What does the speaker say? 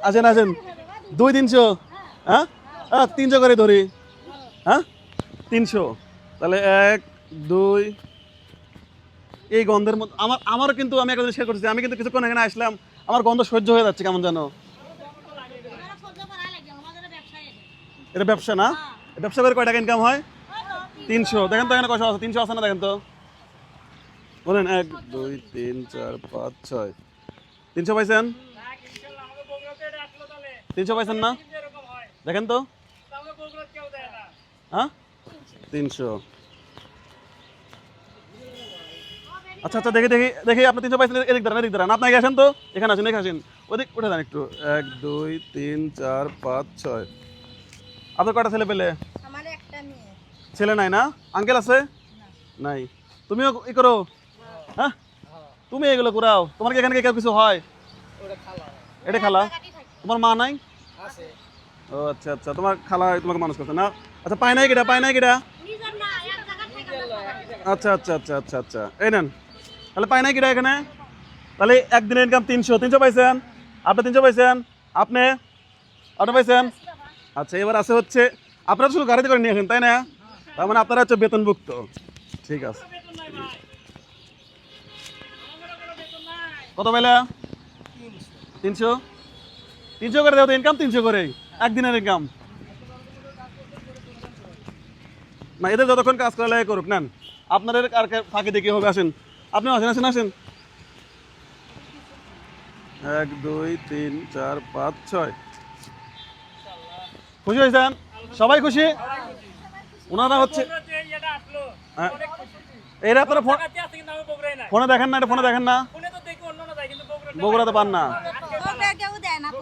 আসেন আসেন 2-300 হ্যাঁ 300 করে ধরি হ্যাঁ 300 তাহলে 1 2 এই গন্ধের মধ্যে আমারও কিন্তু আমি একটা শেয়ার করছি আমি কিন্তু কিছুক্ষণ এখানে আসলাম আমার গন্ধ সহ্য হয়ে যাচ্ছে কেমন জানো এটা ব্যবসা না ব্যবসা করে কয় টাকা ইনকাম হয় 300 দেখেন তো এখানে কয়শো আছে 300 আছে না দেখেন তো বলেন 1 2 3 4 5 6 300 পাইছেন 300 পাইছেন না দেখেন তো হ্যাঁ 300 আচ্ছা আচ্ছা দেখি দেখি দেখি আপনি 300 পাইছেন এদিক দাঁড়ান আপনি আগে আসেন তো এখানে আসেন এখানে আসেন ওদিক উঠে যান একটু 1 2 3 4 5 6 আপনার কয়টা ছেলে পেলে আমার একটা মেয়ে ছেলে নাই না আঙ্কেল আছে নাই তুমিও ই করো হ্যাঁ তুমি এগুলো করাও তোমার কি এখানে কেউ কিছু হয় এটা খালা তোমার মা নাই ও আচ্ছা আচ্ছা তোমার খালা তোমাকে মানুষ করছে না আচ্ছা পায় নাই কিটা আচ্ছা আচ্ছা আচ্ছা আচ্ছা আচ্ছা এই নেন তাহলে পায় নাই কিটা এখানে তাহলে একদিনের ইনকাম 300 পাইছেন আপনি 300 পাইছেন আপনি পাইছেন আচ্ছা এবার আছে হচ্ছে আপনারা শুধু গাড়িতে করে নিয়ে আসেন তাই না তার মানে আপনারা হচ্ছে বেতনভুক্ত ঠিক আছে কত পাইলা 300 করে দেও তো ইনকাম 300 করে একদিনের ইনকাম না এদের যতক্ষণ কাজ করা লাগে করুক নেন আপনাদের আর ফাঁকি দিয়ে কি হবে আসেন আপনি আসেন আসেন আসেন 1 2 3 4 5 6 খুশি হয়েছেন সবাই খুশি ওনারা হচ্ছে এরা আপনারা ফোনে দেখেন না এটা ফোনে দেখেন না বগুড়াতে পান না কেউ দেয় না তো